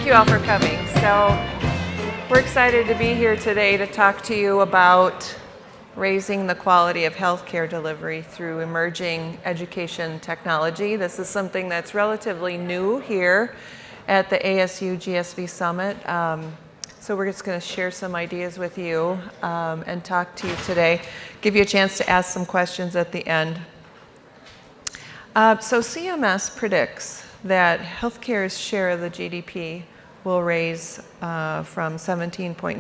you all for coming. So we're excited to be here today to talk to you about raising the quality of healthcare delivery through emerging education technology. This is something that's relatively new here at the ASU GSV Summit. So we're just going to share some ideas with you and talk to you today, give you a chance to ask some questions at the end. So CMS predicts that healthcare's share of the GDP will raise from 17.9%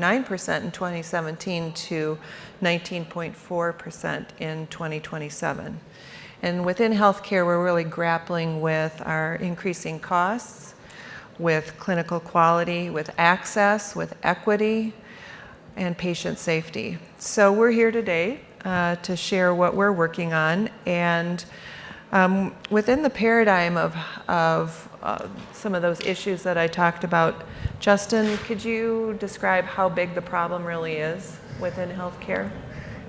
in 2017 to 19.4% in 2027. And within healthcare, we're really grappling with our increasing costs, with clinical quality, with access, with equity, and patient safety. So we're here today to share what we're working on. And within the paradigm of some of those issues that I talked about, Justin, could you describe how big the problem really is within healthcare?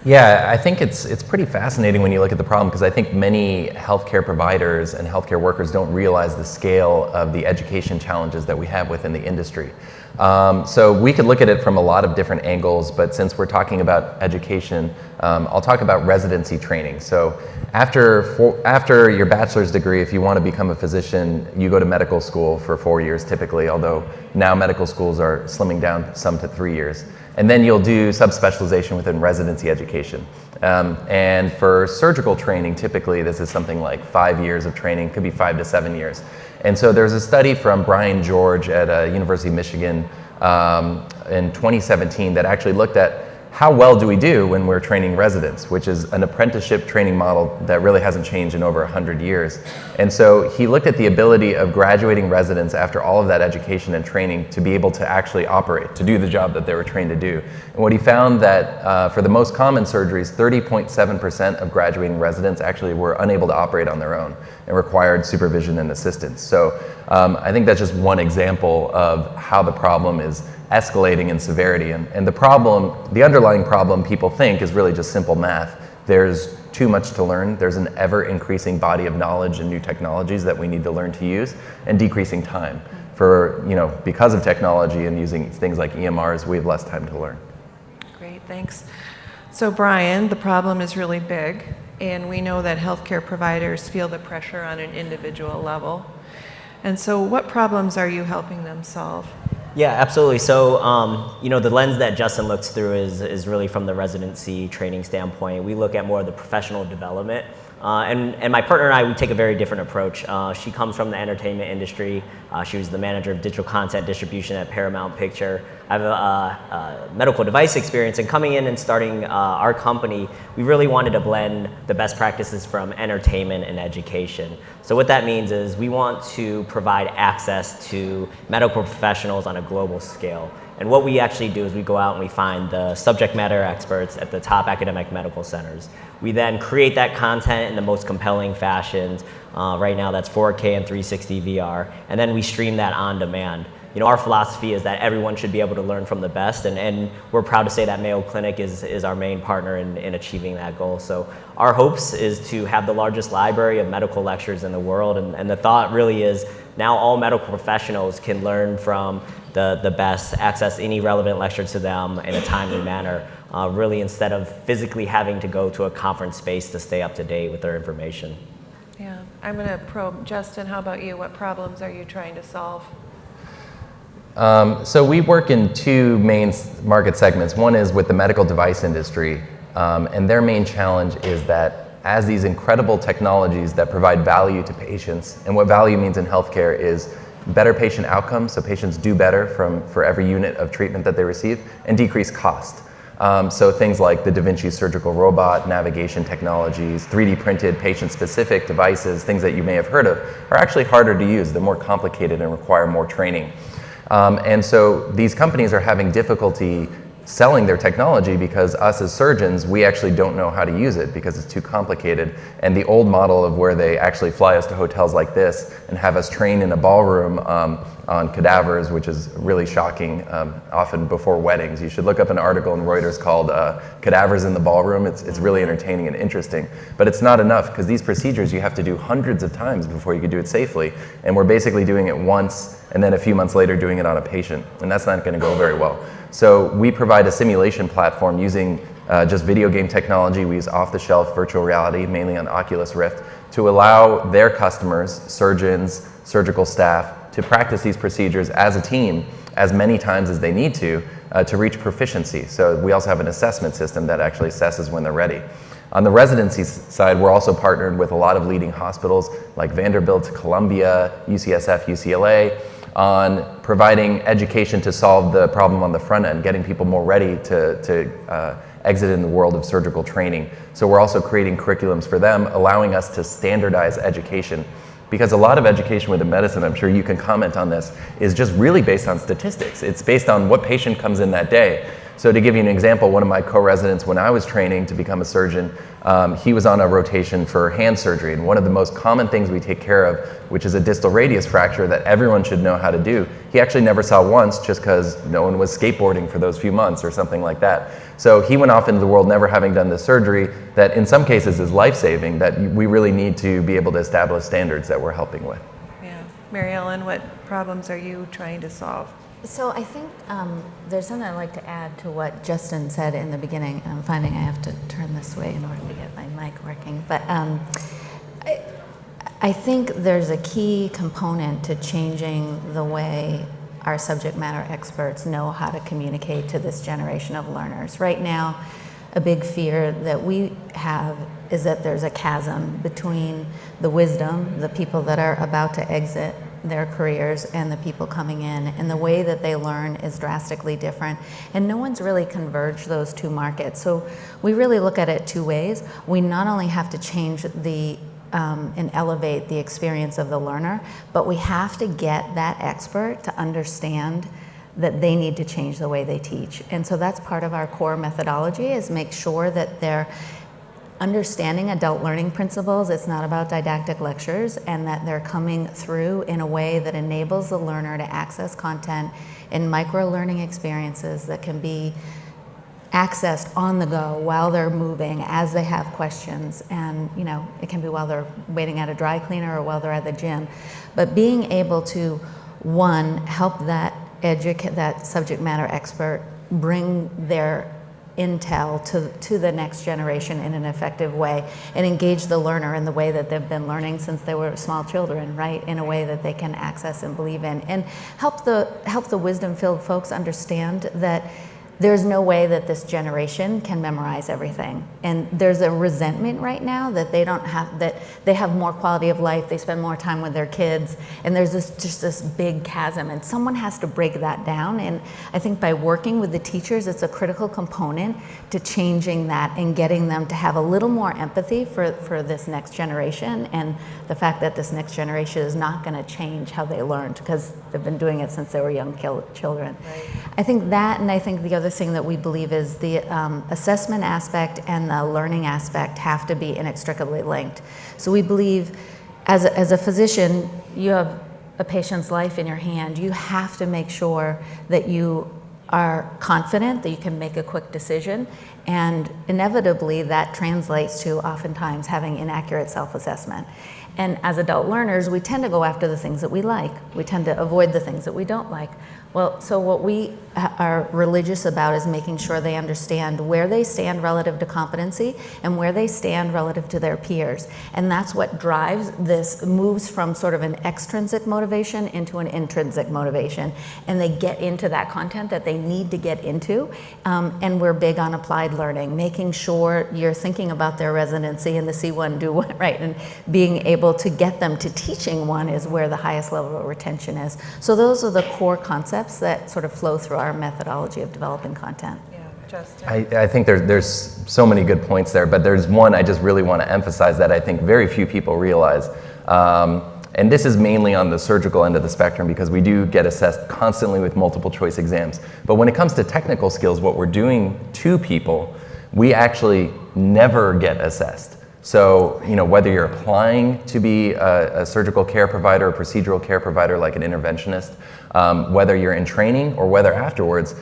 Yeah, I think it's pretty fascinating when you look at the problem, because I think many healthcare providers and healthcare workers don't realize the scale of the education challenges that we have within the industry. So we could look at it from a lot of different angles, but since we're talking about education, I'll talk about residency training. So after your bachelor's degree, if you want to become a physician, you go to medical school for 4 years typically, although now medical schools are slimming down some to 3 years. And then you'll do subspecialization within residency education. And for surgical training, typically this is something like 5 years of training, could be 5 to 7 years. And so there's a study from Brian George at University of Michigan in 2017 that actually looked at how well do we do when we're training residents, which is an apprenticeship training model that really hasn't changed in over 100 years. And so he looked at the ability of graduating residents after all of that education and training to be able to actually operate, to do the job that they were trained to do. And what he found that for the most common surgeries, 30.7% of graduating residents actually were unable to operate on their own and required supervision and assistance. So I think that's just one example of how the problem is escalating in severity. And the underlying problem people think is really just simple math. There's too much to learn. There's an ever increasing body of knowledge and new technologies that we need to learn to use, and decreasing time. Because of technology and using things like EMRs, we have less time to learn. Great, thanks. So Brian, the problem is really big, and we know that healthcare providers feel the pressure on an individual level. And so what problems are you helping them solve? Yeah, absolutely. So, the lens that Justin looks through is really from the residency training standpoint. We look at more of the professional development. And my partner and I, we take a very different approach. She comes from the entertainment industry. She was the manager of digital content distribution at Paramount Picture. I have a medical device experience, and coming in and starting our company, we really wanted to blend the best practices from entertainment and education. So what that means is we want to provide access to medical professionals on a global scale. And what we actually do is we go out and we find the subject matter experts at the top academic medical centers. We then create that content in the most compelling fashions. Right now that's 4K and 360 VR, and then we stream that on demand. Our philosophy is that everyone should be able to learn from the best, and we're proud to say that Mayo Clinic is our main partner in achieving that goal. So our hopes is to have the largest library of medical lectures in the world, and the thought really is now all medical professionals can learn from the best, access any relevant lecture to them in a timely manner, really instead of physically having to go to a conference space to stay up to date with their information. Yeah, I'm going to probe. Justin, how about you? What problems are you trying to solve? So we work in two main market segments. One is with the medical device industry, and their main challenge is that as these incredible technologies that provide value to patients, and what value means in healthcare is better patient outcomes, so patients do better for every unit of treatment that they receive, and decrease cost. So things like the Da Vinci surgical robot, navigation technologies, 3D printed patient-specific devices, things that you may have heard of, are actually harder to use. They're more complicated and require more training. And so these companies are having difficulty selling their technology because us as surgeons, we actually don't know how to use it because it's too complicated. And the old model of where they actually fly us to hotels like this and have us train in a ballroom on cadavers, which is really shocking, often before weddings. You should look up an article in Reuters called Cadavers in the Ballroom. It's really entertaining and interesting. But it's not enough because these procedures you have to do hundreds of times before you can do it safely. And we're basically doing it once and then a few months later doing it on a patient. And that's not going to go very well. So we provide a simulation platform using just video game technology. We use off-the-shelf virtual reality, mainly on Oculus Rift, to allow their customers, surgeons, surgical staff, to practice these procedures as a team as many times as they need to reach proficiency. So we also have an assessment system that actually assesses when they're ready. On the residency side, we're also partnered with a lot of leading hospitals like Vanderbilt, Columbia, UCSF, UCLA, on providing education to solve the problem on the front end, getting people more ready to exit in the world of surgical training. So we're also creating curriculums for them, allowing us to standardize education. Because a lot of education within medicine, I'm sure you can comment on this, is just really based on statistics. It's based on what patient comes in that day. So to give you an example, one of my co-residents, when I was training to become a surgeon, he was on a rotation for hand surgery. And one of the most common things we take care of, which is a distal radius fracture that everyone should know how to do, he actually never saw once just because no one was skateboarding for those few months or something like that. So he went off into the world never having done this surgery that in some cases is life-saving, that we really need to be able to establish standards that we're helping with. Yeah. Mary Ellen, what problems are you trying to solve? So I think there's something I'd like to add to what Justin said in the beginning. I'm finding I have to turn this way in order to get my mic working. But I think there's a key component to changing the way our subject matter experts know how to communicate to this generation of learners. Right now, a big fear that we have is that there's a chasm between the wisdom, the people that are about to exit their careers, and the people coming in, and the way that they learn is drastically different, and no one's really converged those two markets. So we really look at it two ways. We not only have to change the and elevate the experience of the learner, but we have to get that expert to understand that they need to change the way they teach. And so that's part of our core methodology, is make sure that they're understanding adult learning principles. It's not about didactic lectures, and that they're coming through in a way that enables the learner to access content in micro-learning experiences that can be accessed on the go while they're moving, as they have questions. And it can be while they're waiting at a dry cleaner or while they're at the gym. But being able to, one, help that subject matter expert bring their intel to the next generation in an effective way, and engage the learner in the way that they've been learning since they were small children, right? In a way that they can access and believe in, and help the wisdom-filled folks understand that there's no way that this generation can memorize everything. And there's a resentment right now that they have more quality of life, they spend more time with their kids, and there's just this big chasm, and someone has to break that down. And I think by working with the teachers, it's a critical component to changing that and getting them to have a little more empathy for this next generation, and the fact that this next generation is not gonna change how they learned, because they've been doing it since they were young children. Right. I think that, and I think the other thing that we believe is the assessment aspect and the learning aspect have to be inextricably linked. So we believe, as a physician, you have a patient's life in your hand. You have to make sure that you are confident that you can make a quick decision, and inevitably that translates to oftentimes having inaccurate self-assessment. And as adult learners, we tend to go after the things that we like. We tend to avoid the things that we don't like. Well, so what we are religious about is making sure they understand where they stand relative to competency and where they stand relative to their peers. And that's what drives this, moves from sort of an extrinsic motivation into an intrinsic motivation. And they get into that content that they need to get into. And we're big on applied learning, making sure you're thinking about their residency and the C1, do one, right? And being able to get them to teaching one is where the highest level of retention is. So those are the core concepts that sort of flow through our methodology of developing content. Yeah, Justin. I think there's so many good points there, but there's one I just really want to emphasize that I think very few people realize. And this is mainly on the surgical end of the spectrum because we do get assessed constantly with multiple choice exams. But when it comes to technical skills, what we're doing to people, we actually never get assessed. So, whether you're applying to be a surgical care provider, a procedural care provider like an interventionist, whether you're in training or whether afterwards,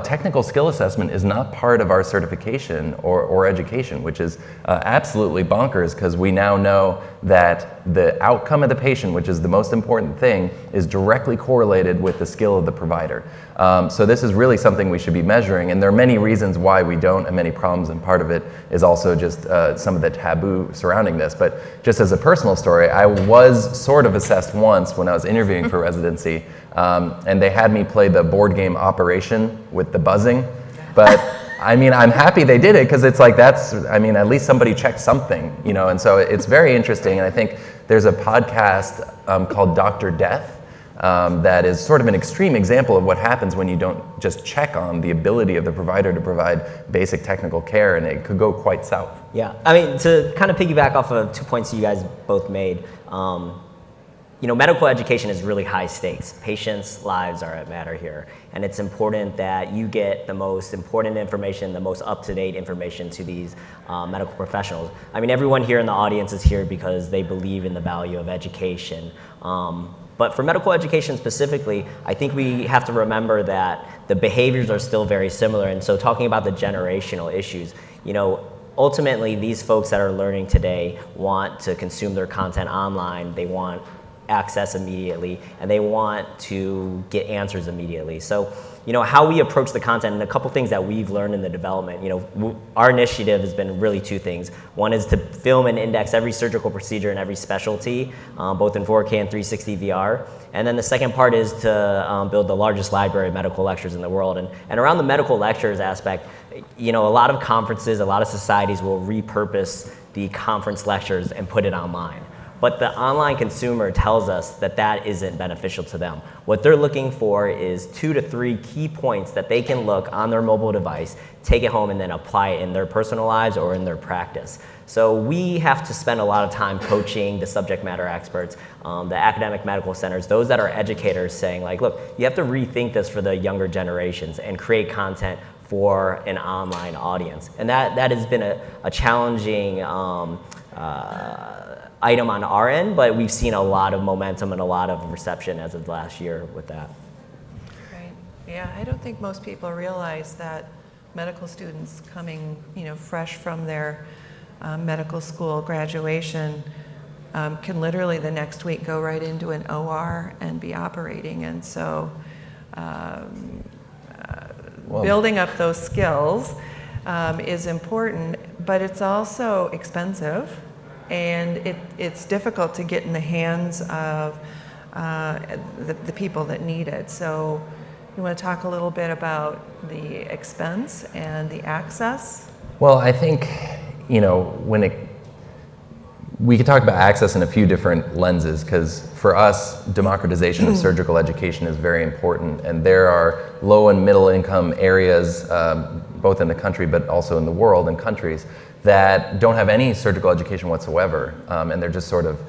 technical skill assessment is not part of our certification or education, which is absolutely bonkers because we now know that the outcome of the patient, which is the most important thing, is directly correlated with the skill of the provider. So this is really something we should be measuring, and there are many reasons why we don't and many problems, and part of it is also just some of the taboo surrounding this. But just as a personal story, I was sort of assessed once when I was interviewing for residency, and they had me play the board game Operation with the buzzing. But I mean, I'm happy they did it because it's like at least somebody checked something, and so it's very interesting. And I think there's a podcast called Dr. Death that is sort of an extreme example of what happens when you don't just check on the ability of the provider to provide basic technical care, and it could go quite south. Yeah, I mean, to kind of piggyback off of 2 points you guys both made, medical education is really high stakes. Patients' lives are at matter here. And it's important that you get the most important information, the most up-to-date information to these medical professionals. I mean, everyone here in the audience is here because they believe in the value of education. But for medical education specifically, I think we have to remember that the behaviors are still very similar. And so talking about the generational issues, ultimately these folks that are learning today want to consume their content online. They want access immediately, and they want to get answers immediately. So, how we approach the content, and a couple things that we've learned in the development, our initiative has been really two things. One is to film and index every surgical procedure and every specialty, both in 4K and 360 VR. And then the second part is to build the largest library of medical lectures in the world. And around the medical lectures aspect, a lot of conferences, a lot of societies will repurpose the conference lectures and put it online. But the online consumer tells us that that isn't beneficial to them. What they're looking for is 2 to 3 key points that they can look on their mobile device, take it home, and then apply it in their personal lives or in their practice. So we have to spend a lot of time coaching the subject matter experts, the academic medical centers, those that are educators, saying like, look, you have to rethink this for the younger generations and create content for an online audience. And that has been a challenging item on our end, but we've seen a lot of momentum and a lot of reception as of last year with that. Right. Yeah, I don't think most people realize that medical students coming, fresh from their medical school graduation can literally the next week go right into an OR and be operating. And so building up those skills is important, but it's also expensive. And it's difficult to get in the hands of the people that need it. So you want to talk a little bit about the expense and the access? Well, I think, we could talk about access in a few different lenses, because for us, democratization of surgical education is very important. And there are low and middle income areas, both in the country but also in the world and countries, that don't have any surgical education whatsoever, and they're just sort of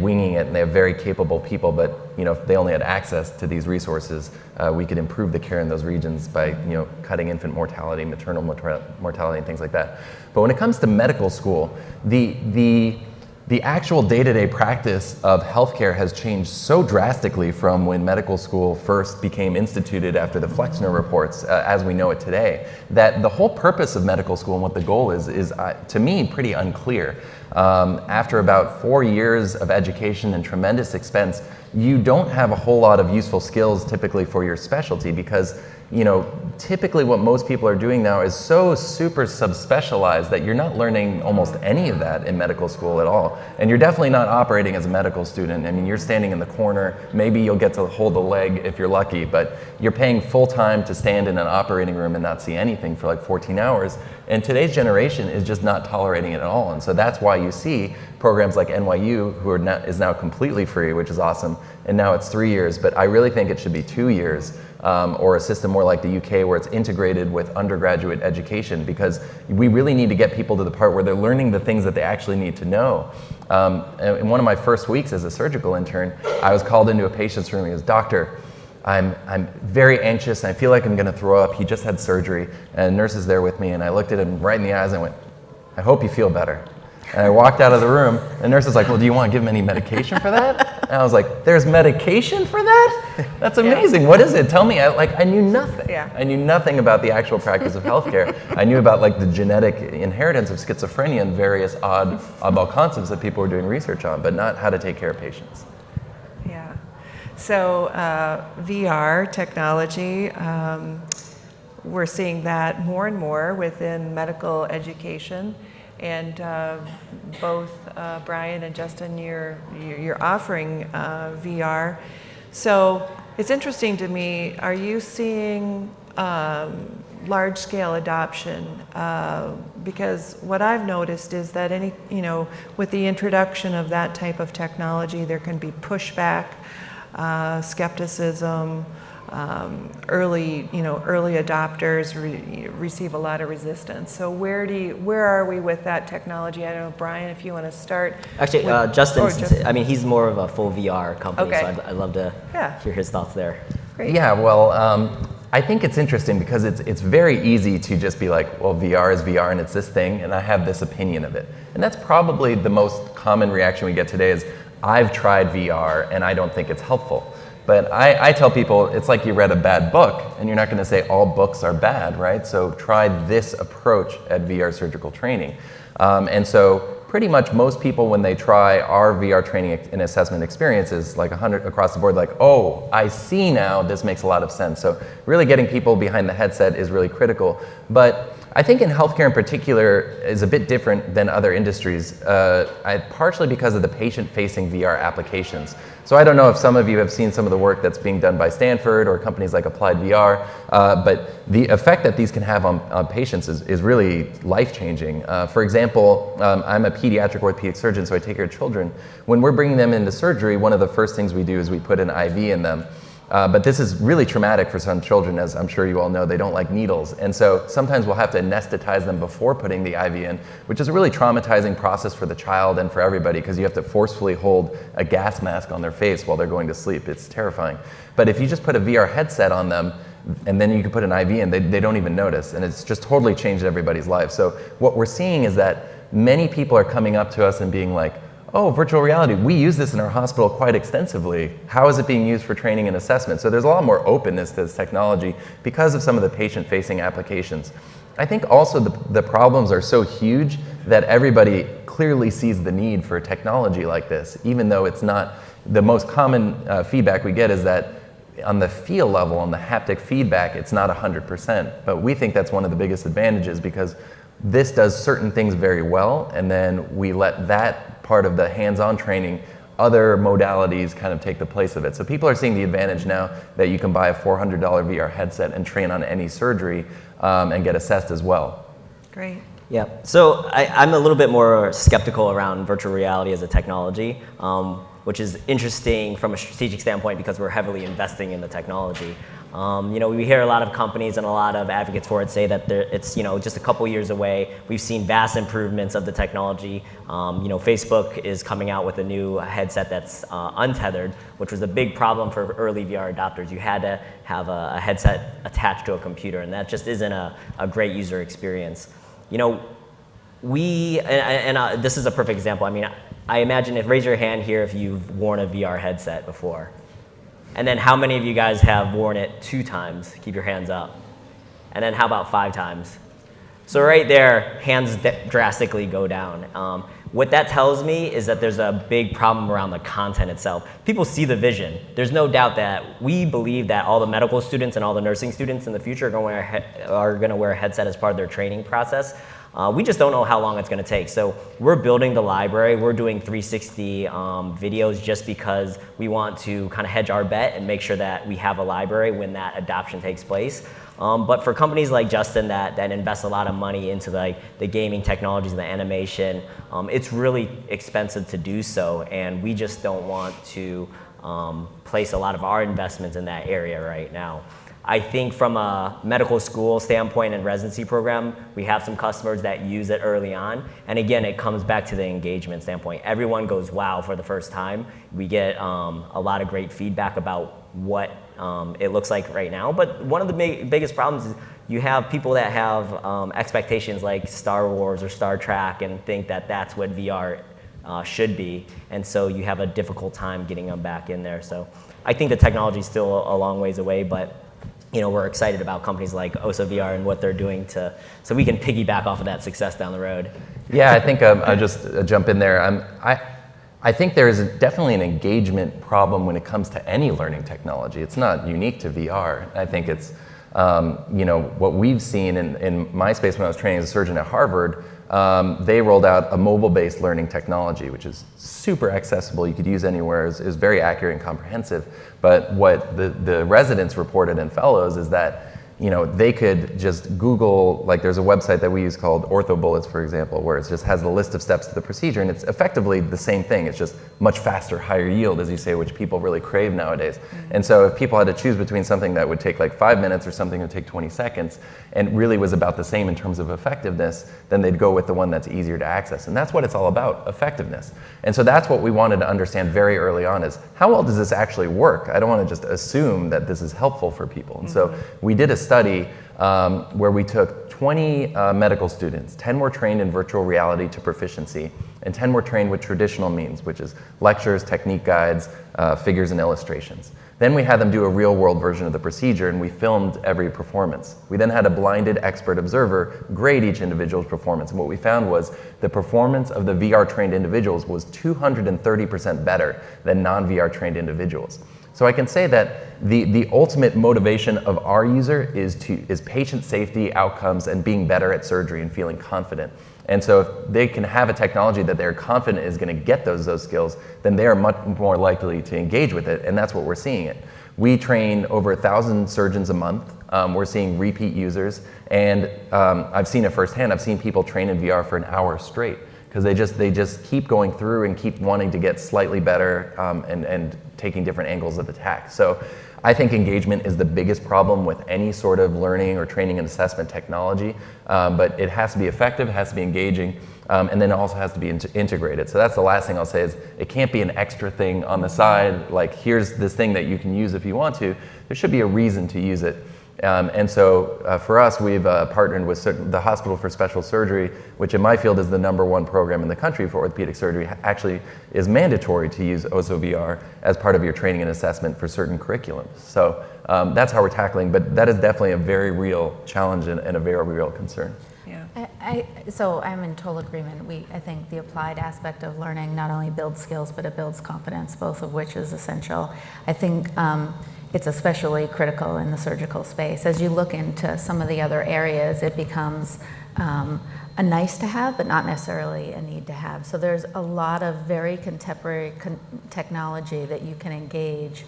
winging it, and they have very capable people, but if they only had access to these resources, we could improve the care in those regions by cutting infant mortality, maternal mortality, and things like that. But when it comes to medical school, the actual day-to-day practice of healthcare has changed so drastically from when medical school first became instituted after the Flexner reports, as we know it today, that the whole purpose of medical school and what the goal is to me, pretty unclear. After about 4 years of education and tremendous expense, you don't have a whole lot of useful skills typically for your specialty, because typically what most people are doing now is so super subspecialized that you're not learning almost any of that in medical school at all. And you're definitely not operating as a medical student. I mean, you're standing in the corner, maybe you'll get to hold a leg if you're lucky, but you're paying full time to stand in an operating room and not see anything for like 14 hours. And today's generation is just not tolerating it at all. And so that's why you see programs like NYU, is now completely free, which is awesome. And now it's 3 years, but I really think it should be 2 years. or a system more like the UK where it's integrated with undergraduate education, because we really need to get people to the part where they're learning the things that they actually need to know. In one of my first weeks as a surgical intern, I was called into a patient's room. He goes, "Doctor, I'm very anxious and I feel like I'm gonna throw up. He just had surgery." And a nurse is there with me, and I looked at him right in the eyes and I went, "I hope you feel better." And I walked out of the room, and the nurse was like, "Well, do you want to give him any medication for that?" And I was like, "There's medication for that? That's amazing. What is it? Tell me." I knew nothing. Yeah. I knew nothing about the actual practice of healthcare. I knew about like the genetic inheritance of schizophrenia and various oddball concepts that people were doing research on, but not how to take care of patients. Yeah. So VR technology, we're seeing that more and more within medical education. And both Brian and Justin, you're offering VR. So it's interesting to me, are you seeing large-scale adoption? Because what I've noticed is that with the introduction of that type of technology, there can be pushback, skepticism. Early adopters receive a lot of resistance. So where are we with that technology? I don't know, Brian, if you want to start. Actually, Justin, I mean, he's more of a full VR company, Okay. so I'd love to hear his thoughts there. Great. Yeah, well, I think it's interesting because it's very easy to just be like, well, VR is VR and it's this thing, and I have this opinion of it. And that's probably the most common reaction we get today is, I've tried VR and I don't think it's helpful. But I tell people, it's like you read a bad book, and you're not going to say all books are bad, right? So try this approach at VR surgical training. And so pretty much most people, when they try our VR training and assessment experiences, like 100 across the board, like, oh, I see now, this makes a lot of sense. So really getting people behind the headset is really critical. But I think in healthcare in particular is a bit different than other industries, partially because of the patient-facing VR applications. So I don't know if some of you have seen some of the work that's being done by Stanford or companies like Applied VR, but the effect that these can have on patients is really life-changing. For example, I'm a pediatric orthopedic surgeon, so I take care of children. When we're bringing them into surgery, one of the first things we do is we put an IV in them. But this is really traumatic for some children, as I'm sure you all know. They don't like needles. And so sometimes we'll have to anesthetize them before putting the IV in, which is a really traumatizing process for the child and for everybody, because you have to forcefully hold a gas mask on their face while they're going to sleep. It's terrifying. But if you just put a VR headset on them, and then you can put an IV in, they don't even notice. And it's just totally changed everybody's life. So what we're seeing is that many people are coming up to us and being like, oh, virtual reality, we use this in our hospital quite extensively. How is it being used for training and assessment? So there's a lot more openness to this technology because of some of the patient-facing applications. I think also the problems are so huge that everybody clearly sees the need for technology like this, even though it's not. The most common feedback we get is that on the feel level, on the haptic feedback, it's not 100%. But we think that's one of the biggest advantages, because this does certain things very well, and then we let that part of the hands-on training, other modalities kind of take the place of it. So people are seeing the advantage now that you can buy a $400 VR headset and train on any surgery and get assessed as well. Great. Yeah, so I'm a little bit more skeptical around virtual reality as a technology, which is interesting from a strategic standpoint because we're heavily investing in the technology. We hear a lot of companies and a lot of advocates for it say that it's just a couple years away. We've seen vast improvements of the technology. Facebook is coming out with a new headset that's untethered, which was a big problem for early VR adopters. You had to have a headset attached to a computer, and that just isn't a great user experience. This is a perfect example. I mean, I imagine raise your hand here if you've worn a VR headset before. And then how many of you guys have worn it 2 times? Keep your hands up. And then how about 5 times? So right there, hands drastically go down. What that tells me is that there's a big problem around the content itself. People see the vision. There's no doubt that we believe that all the medical students and all the nursing students in the future are going to wear a headset as part of their training process. We just don't know how long it's going to take. So we're building the library. We're doing 360 videos just because we want to kind of hedge our bet and make sure that we have a library when that adoption takes place. But for companies like Justin that invest a lot of money into the gaming technologies and the animation, it's really expensive to do so, and we just don't want to place a lot of our investments in that area right now. I think from a medical school standpoint and residency program, we have some customers that use it early on. And again, it comes back to the engagement standpoint. Everyone goes, wow, for the first time. We get a lot of great feedback about what it looks like right now. But one of the biggest problems is you have people that have expectations like Star Wars or Star Trek and think that that's what VR should be. And so you have a difficult time getting them back in there. So I think the technology is still a long ways away, but we're excited about companies like OSO VR and what they're doing so we can piggyback off of that success down the road. Yeah, I think I'll just jump in there. I think there is definitely an engagement problem when it comes to any learning technology. It's not unique to VR. I think it's, what we've seen in my space when I was training as a surgeon at Harvard, they rolled out a mobile-based learning technology, which is super accessible. You could use anywhere. Is very accurate and comprehensive. But what the residents reported and fellows is that they could just Google, like there's a website that we use called Ortho Bullets, for example, where it just has the list of steps to the procedure, and it's effectively the same thing. It's just much faster, higher yield, as you say, which people really crave nowadays. And so if people had to choose between something that would take like 5 minutes or something that would take 20 seconds, and really was about the same in terms of effectiveness, then they'd go with the one that's easier to access. And that's what it's all about, effectiveness. And so that's what we wanted to understand very early on is, how well does this actually work? I don't want to just assume that this is helpful for people. And so we did a study where we took 20 medical students. 10 were trained in virtual reality to proficiency, and 10 were trained with traditional means, which is lectures, technique guides, figures, and illustrations. Then we had them do a real-world version of the procedure, and we filmed every performance. We then had a blinded expert observer grade each individual's performance, and what we found was the performance of the VR-trained individuals was 230% better than non-VR trained individuals. So I can say that the ultimate motivation of our user is patient safety, outcomes, and being better at surgery and feeling confident. And so if they can have a technology that they're confident is going to get those skills, then they are much more likely to engage with it, and that's what we're seeing it. We train over 1,000 surgeons a month. We're seeing repeat users, and I've seen it firsthand. I've seen people train in VR for an hour straight because they just keep going through and keep wanting to get slightly better and taking different angles of attack. So I think engagement is the biggest problem with any sort of learning or training and assessment technology, but it has to be effective, it has to be engaging, and then it also has to be integrated. So that's the last thing I'll say is it can't be an extra thing on the side, like here's this thing that you can use if you want to. There should be a reason to use it. And so for us, we've partnered with the Hospital for Special Surgery, which in my field is the #1 program in the country for orthopedic surgery, actually is mandatory to use OSO VR as part of your training and assessment for certain curriculums. So that's how we're tackling, but that is definitely a very real challenge and a very real concern. Yeah. So I'm in total agreement. I think the applied aspect of learning not only builds skills, but it builds confidence, both of which is essential. I think it's especially critical in the surgical space. As you look into some of the other areas, it becomes a nice to have, but not necessarily a need to have. So there's a lot of very contemporary technology that you can engage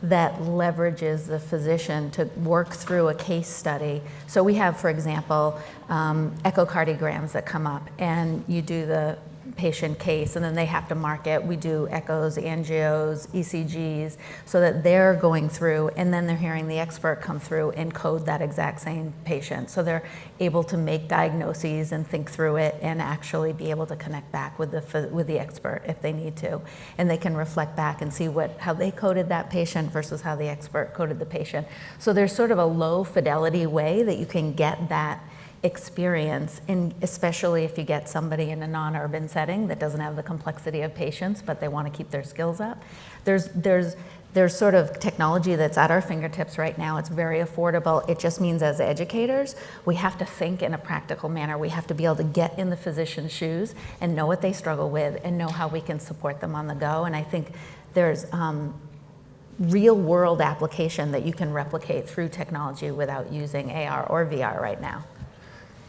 that leverages the physician to work through a case study. So we have, for example, echocardiograms that come up, and you do the patient case, and then they have to mark it. We do echoes, angios, ECGs, so that they're going through, and then they're hearing the expert come through and code that exact same patient. So they're able to make diagnoses and think through it and actually be able to connect back with the expert if they need to. And they can reflect back and see how they coded that patient versus how the expert coded the patient. So there's sort of a low fidelity way that you can get that experience, and especially if you get somebody in a non-urban setting that doesn't have the complexity of patients, but they want to keep their skills up. There's sort of technology that's at our fingertips right now. It's very affordable. It just means as educators, we have to think in a practical manner. We have to be able to get in the physician's shoes and know what they struggle with and know how we can support them on the go. And I think there's real world application that you can replicate through technology without using AR or VR right now.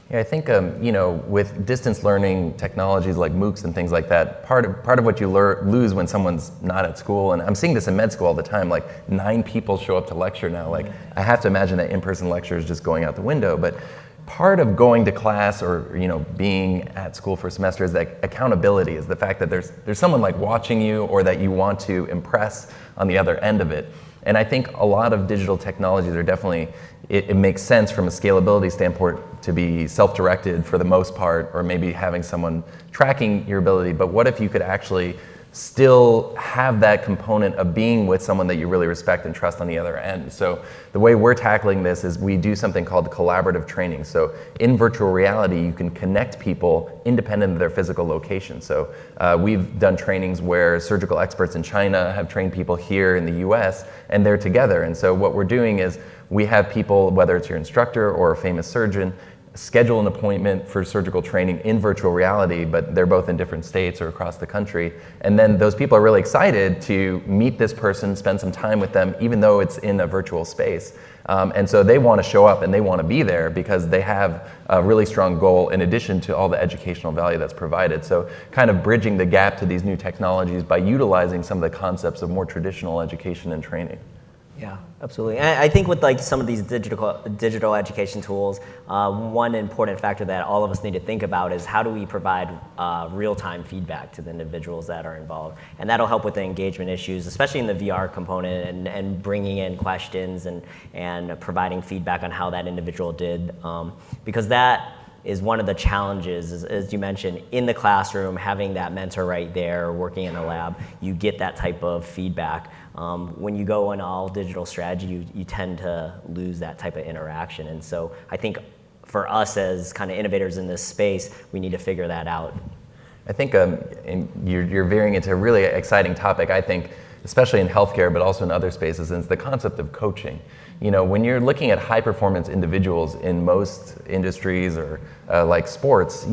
Yeah, I think with distance learning technologies like MOOCs and things like that, part of what you lose when someone's not at school, and I'm seeing this in med school all the time, like 9 people show up to lecture now. Like I have to imagine that in-person lecture is just going out the window, but part of going to class or being at school for a semester is that accountability, is the fact that there's someone like watching you or that you want to impress on the other end of it. And I think a lot of digital technologies are definitely, it makes sense from a scalability standpoint to be self-directed for the most part, or maybe having someone tracking your ability. But what if you could actually still have that component of being with someone that you really respect and trust on the other end? So the way we're tackling this is we do something called collaborative training. So in virtual reality, you can connect people independent of their physical location. So we've done trainings where surgical experts in China have trained people here in the US, and they're together. And so what we're doing is we have people, whether it's your instructor or a famous surgeon, schedule an appointment for surgical training in virtual reality, but they're both in different states or across the country. And then those people are really excited to meet this person, spend some time with them, even though it's in a virtual space. And so they want to show up and they want to be there because they have a really strong goal in addition to all the educational value that's provided. So kind of bridging the gap to these new technologies by utilizing some of the concepts of more traditional education and training. Yeah, absolutely. And I think with like some of these digital education tools, one important factor that all of us need to think about is how do we provide real-time feedback to the individuals that are involved, and that'll help with the engagement issues, especially in the VR component, and bringing in questions and providing feedback on how that individual did, because that is one of the challenges, as you mentioned, in the classroom, having that mentor right there, working in the lab, you get that type of feedback. When you go on all digital strategy, you tend to lose that type of interaction. And so I think for us as kind of innovators in this space, we need to figure that out. I think you're veering into a really exciting topic, I think, especially in healthcare, but also in other spaces, and it's the concept of coaching. You know, when you're looking at high performance individuals in most industries or like sports,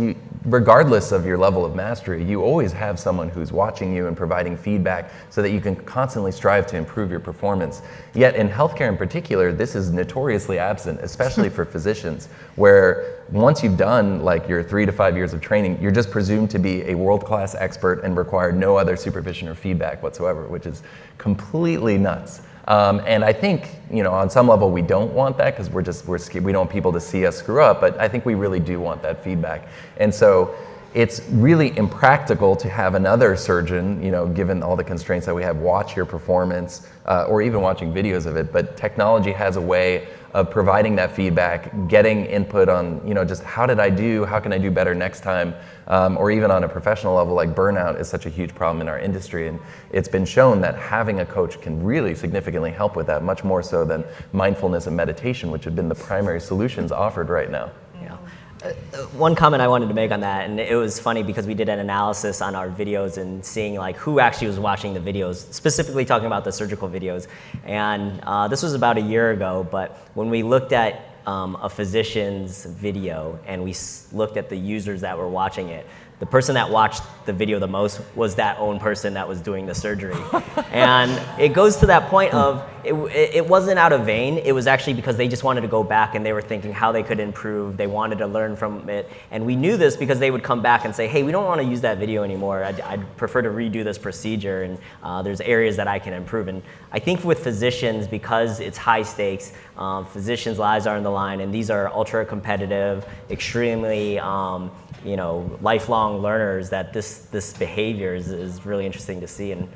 regardless of your level of mastery, you always have someone who's watching you and providing feedback so that you can constantly strive to improve your performance. Yet in healthcare in particular, this is notoriously absent, especially for physicians, where once you've done like your 3 to 5 years of training, you're just presumed to be a world-class expert and require no other supervision or feedback whatsoever, which is completely nuts. And I think, you know, on some level we don't want that because we don't want people to see us screw up, but I think we really do want that feedback. And so it's really impractical to have another surgeon, you know, given all the constraints that we have, watch your performance or even watching videos of it. But technology has a way of providing that feedback, getting input on, you know, just how did I do, how can I do better next time, or even on a professional level, like burnout is such a huge problem in our industry, and it's been shown that having a coach can really significantly help with that, much more so than mindfulness and meditation, which have been the primary solutions offered right now. Yeah. One comment I wanted to make on that, and it was funny because we did an analysis on our videos and seeing like who actually was watching the videos, specifically talking about the surgical videos. And this was about a year ago, but when we looked at a physician's video and we looked at the users that were watching it, the person that watched the video the most was that own person that was doing the surgery. And it goes to that point of, it wasn't out of vain, it was actually because they just wanted to go back and they were thinking how they could improve, they wanted to learn from it. And we knew this because they would come back and say, hey, we don't want to use that video anymore, I'd prefer to redo this procedure, and there's areas that I can improve. And I think with physicians, because it's high stakes, physicians' lives are on the line, and these are ultra competitive, extremely you know, lifelong learners, that this behavior is really interesting to see. And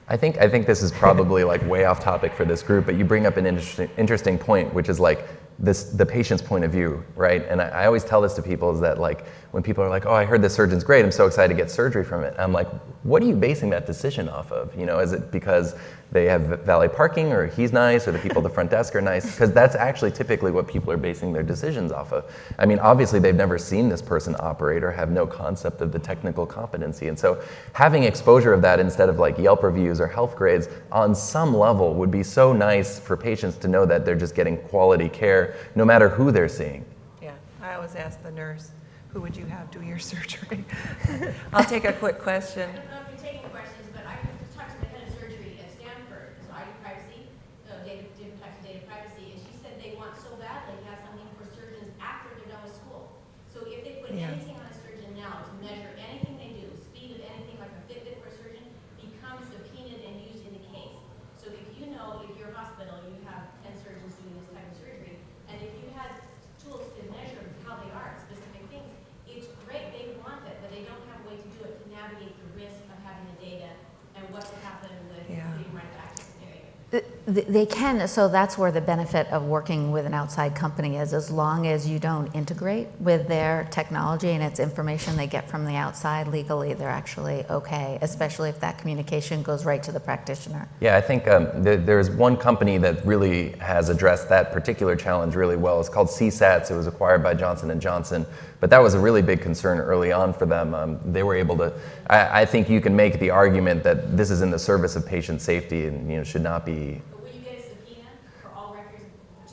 I think this is probably like way off topic for this group, but you bring up an interesting point, which is like the patient's point of view, right? And I always tell this to people, is that like when people are like, oh, I heard this surgeon's great, I'm so excited to get surgery from it. I'm like, what are you basing that decision off of? You know, is it because they have valet parking, or he's nice, or the people at the front desk are nice? Because that's actually typically what people are basing their decisions off of. I mean, obviously they've never seen this person operate or have no concept of the technical competency. And so having exposure of that instead of like Yelp reviews or health grades on some level would be so nice for patients to know that they're just getting quality care no matter who they're seeing. Yeah, I always ask the nurse, who would you have do your surgery? I'll take a quick question. I don't know if you're taking questions, but I talked to the head of surgery at Stanford, so ID privacy, different types of data privacy, and she said they want so badly to have something for surgeons after they're done with school. So if they put anything on a surgeon now to measure anything they do, speed of anything like a Fitbit for a surgeon, becomes subpoenaed and used in the case. So if you know, if your hospital, you have 10 surgeons doing this type of surgery, and if you had tools to measure how they are, specific things, it's great, they want it, but they don't have a way to do it to navigate the risk of having the data and what will happen with human rights access area. They can, so that's where the benefit of working with an outside company is, as long as you don't integrate with their technology and it's information they get from the outside, legally they're actually okay, especially if that communication goes right to the practitioner. Yeah, I think there's one company that really has addressed that particular challenge really well. It's called CSATs. It was acquired by Johnson & Johnson, but that was a really big concern early on for them. They were able to, I think you can make the argument that this is in the service of patient safety and should not be. But will you get a subpoena for all records?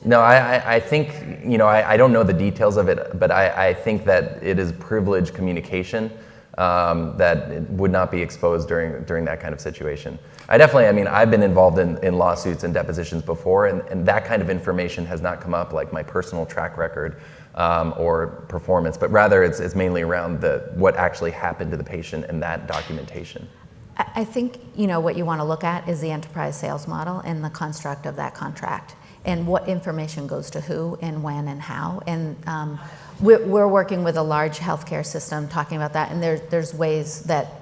No, I think, I don't know the details of it, but I think that it is privileged communication that it would not be exposed during that kind of situation. I've been involved in lawsuits and depositions before, and that kind of information has not come up, like my personal track record or performance, but rather it's mainly around what actually happened to the patient and that documentation. I think, what you want to look at is the enterprise sales model and the construct of that contract, and what information goes to who and when and how. And we're working with a large healthcare system talking about that, and there's ways that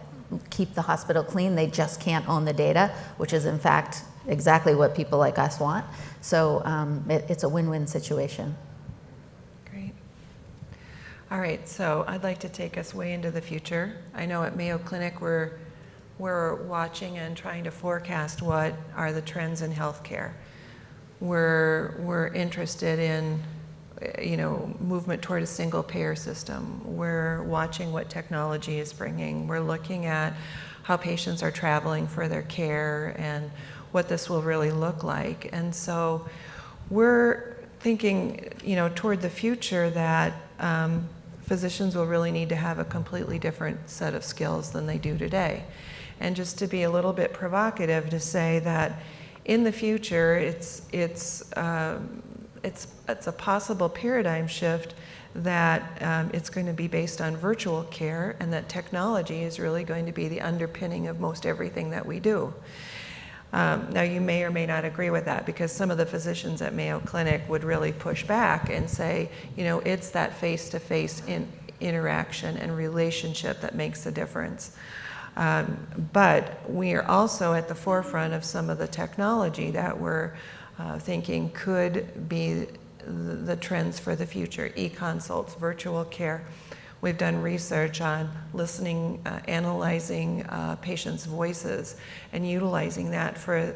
keep the hospital clean. They just can't own the data, which is in fact exactly what people like us want. So it's a win-win situation. Great. All right, so I'd like to take us way into the future. I know at Mayo Clinic we're watching and trying to forecast what are the trends in healthcare. We're interested in movement toward a single payer system. We're watching what technology is bringing. We're looking at how patients are traveling for their care and what this will really look like. And so we're thinking, toward the future that physicians will really need to have a completely different set of skills than they do today. And just to be a little bit provocative, to say that in the future, it's a possible paradigm shift that it's going to be based on virtual care, and that technology is really going to be the underpinning of most everything that we do. Now, you may or may not agree with that, because some of the physicians at Mayo Clinic would really push back and say, it's that face-to-face interaction and relationship that makes a difference. But we are also at the forefront of some of the technology that we're thinking could be the trends for the future. E-consults, virtual care. We've done research on listening, analyzing patients' voices and utilizing that for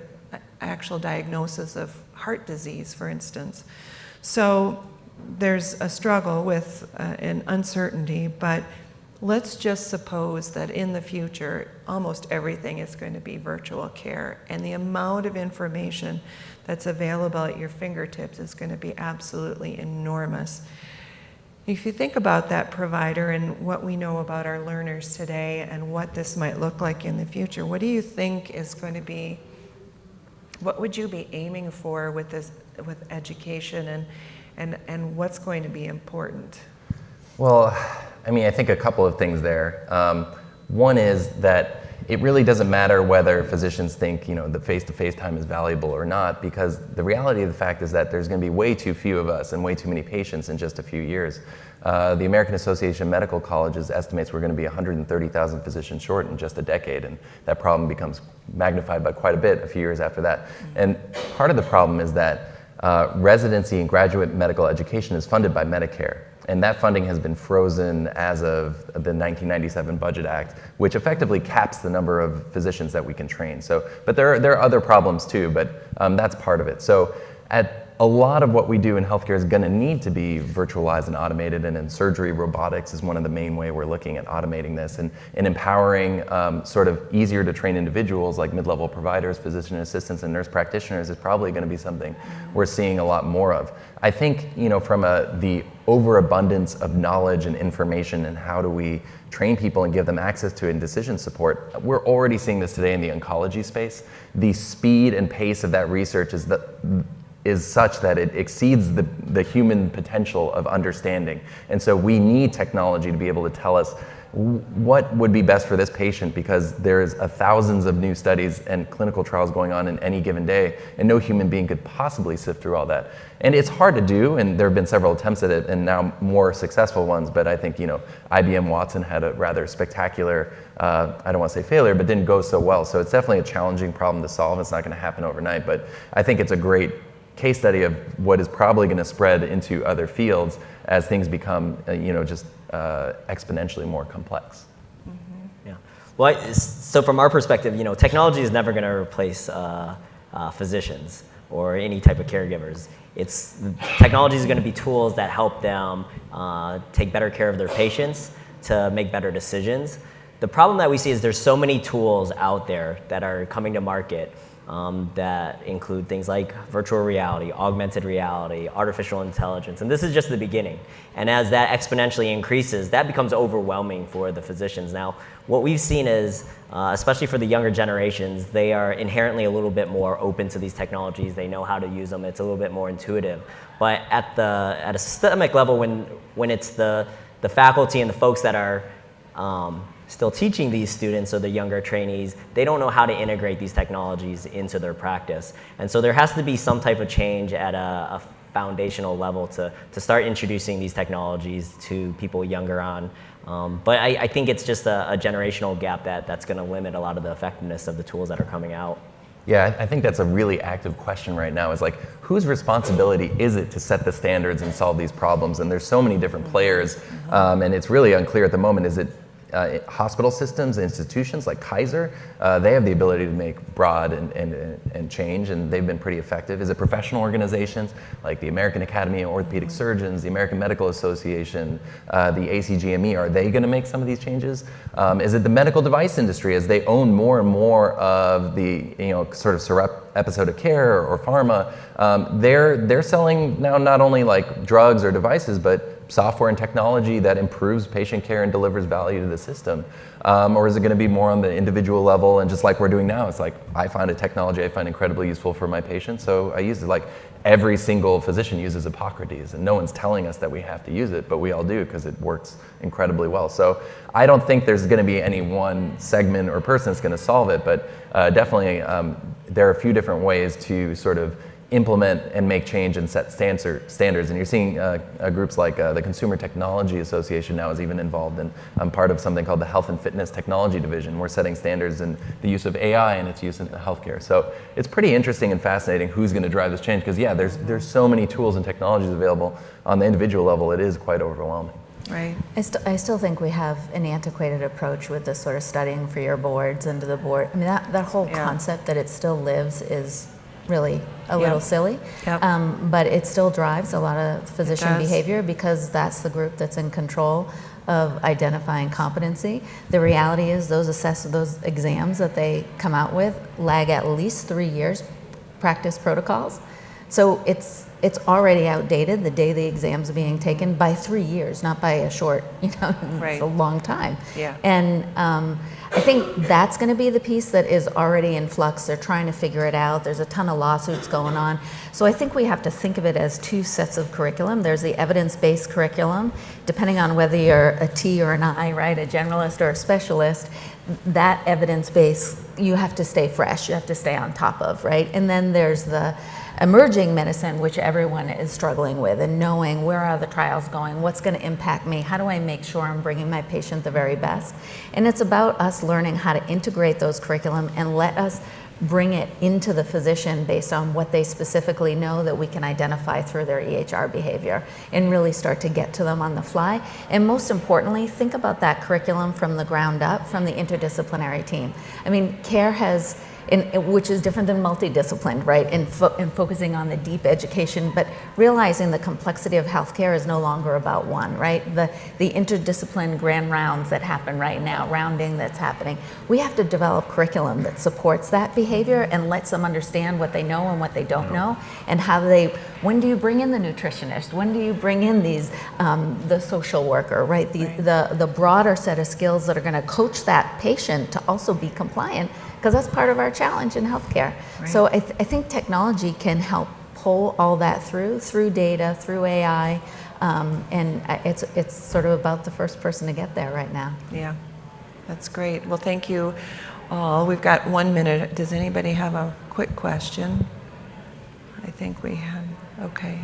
actual diagnosis of heart disease, for instance. So there's a struggle with an uncertainty, but let's just suppose that in the future, almost everything is going to be virtual care, and the amount of information that's available at your fingertips is going to be absolutely enormous. If you think about that provider and what we know about our learners today and what this might look like in the future, what do you think is going to be, what would you be aiming for with this, with education, and what's going to be important? Well, I think a couple of things there. One is that it really doesn't matter whether physicians think the face-to-face time is valuable or not, because the reality of the fact is that there's going to be way too few of us and way too many patients in just a few years. The American Association of Medical Colleges estimates we're going to be 130,000 physicians short in just a decade, and that problem becomes magnified by quite a bit a few years after that. And part of the problem is that residency and graduate medical education is funded by Medicare. And that funding has been frozen as of the 1997 Budget Act, which effectively caps the number of physicians that we can train. So, but there are other problems too, but that's part of it. So a lot of what we do in healthcare is going to need to be virtualized and automated, and in surgery, robotics is one of the main way we're looking at automating this, and empowering sort of easier to train individuals like mid-level providers, physician assistants, and nurse practitioners is probably going to be something we're seeing a lot more of. I think from the overabundance of knowledge and information, and how do we train people and give them access to it and decision support, we're already seeing this today in the oncology space. The speed and pace of that research is such that it exceeds the human potential of understanding. And so we need technology to be able to tell us what would be best for this patient, because there's thousands of new studies and clinical trials going on in any given day, and no human being could possibly sift through all that. And it's hard to do, and there have been several attempts at it, and now more successful ones, but I think, IBM Watson had a rather spectacular, I don't want to say failure, but didn't go so well. So it's definitely a challenging problem to solve. It's not going to happen overnight, but I think it's a great case study of what is probably going to spread into other fields as things become, just exponentially more complex. Yeah. Well, so from our perspective, technology is never going to replace physicians or any type of caregivers. Technology is going to be tools that help them take better care of their patients, to make better decisions. The problem that we see is there's so many tools out there that are coming to market that include things like virtual reality, augmented reality, artificial intelligence, and this is just the beginning. And as that exponentially increases, that becomes overwhelming for the physicians. Now, what we've seen is, especially for the younger generations, they are inherently a little bit more open to these technologies. They know how to use them. It's a little bit more intuitive. But at a systemic level, when it's the faculty and the folks that are still teaching these students, or the younger trainees, they don't know how to integrate these technologies into their practice. And so there has to be some type of change at a foundational level to start introducing these technologies to people younger on. But I think it's just a generational gap that's going to limit a lot of the effectiveness of the tools that are coming out. Yeah, I think that's a really active question right now, is like, whose responsibility is it to set the standards and solve these problems? And there's so many different players, and it's really unclear at the moment. Is it hospital systems, institutions like Kaiser? They have the ability to make broad and change, and they've been pretty effective. Is it professional organizations like the American Academy of Orthopedic Surgeons, the American Medical Association, the ACGME? Are they going to make some of these changes? Is it the medical device industry, as they own more and more of the sort of episodic care or pharma? They're selling now not only like drugs or devices, but software and technology that improves patient care and delivers value to the system? Or is it going to be more on the individual level, and just like we're doing now, it's like, I find a technology I find incredibly useful for my patients, so I use it. Like, every single physician uses Hippocrates, and no one's telling us that we have to use it, but we all do because it works incredibly well. So I don't think there's going to be any one segment or person that's going to solve it, but definitely there are a few different ways to sort of implement and make change and set standards. And you're seeing groups like the Consumer Technology Association now is even involved, and I'm part of something called the Health and Fitness Technology Division. We're setting standards in the use of AI and its use in healthcare. So it's pretty interesting and fascinating who's going to drive this change, because there's so many tools and technologies available. On the individual level, it is quite overwhelming. Right. I still think we have an antiquated approach with this sort of studying for your boards and to the board. I mean, that whole concept that it still lives is really a little silly, but it still drives a lot of physician behavior, because that's the group that's in control of identifying competency. The reality is those exams that they come out with lag at least 3 years practice protocols. So it's already outdated the day the exam's being taken, by 3 years, not by a short, it's a long time. Yeah. And I think that's going to be the piece that is already in flux. They're trying to figure it out. There's a ton of lawsuits going on. So I think we have to think of it as two sets of curriculum. There's the evidence-based curriculum, depending on whether you're a T or an I, right, a generalist or a specialist. That evidence base, you have to stay fresh, you have to stay on top of, right? And then there's the emerging medicine, which everyone is struggling with, and knowing where are the trials going, what's going to impact me, how do I make sure I'm bringing my patient the very best. And it's about us learning how to integrate those curriculum and let us bring it into the physician based on what they specifically know that we can identify through their EHR behavior, and really start to get to them on the fly. And most importantly, think about that curriculum from the ground up, from the interdisciplinary team. I mean, care has, which is different than multidisciplined, right? And focusing on the deep education, but realizing the complexity of healthcare is no longer about one, right? The interdiscipline grand rounds that happen right now, rounding that's happening. We have to develop curriculum that supports that behavior and lets them understand what they know and what they don't know, and when do you bring in the nutritionist? When do you bring in these, the social worker, right? The broader set of skills that are going to coach that patient to also be compliant, because that's part of our challenge in healthcare. Right. So I think technology can help pull all that through data, through AI, And it's sort of about the first person to get there right now. Yeah, that's great. Well, thank you all. We've got 1 minute. Does anybody have a quick question? I think we have. Okay.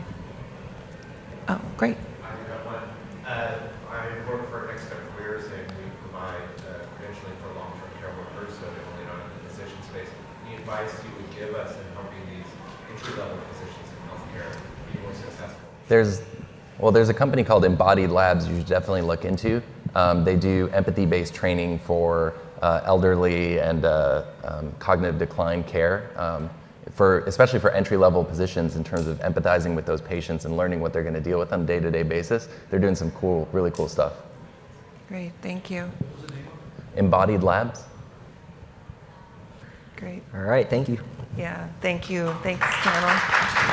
Oh, great. I got one. I work for Next Step Careers, and we provide credentialing for long-term care workers, so they're only not in the physician space. Any advice you would give us in helping these entry-level physicians in healthcare be more successful? There's a company called Embodied Labs you should definitely look into. They do empathy-based training for elderly and cognitive decline care, especially for entry-level positions in terms of empathizing with those patients and learning what they're going to deal with on a day-to-day basis. They're doing some cool, really cool stuff. Great. Thank you. Embodied Labs. Great. All right, thank you. Yeah. Thank you. Thanks, Carol.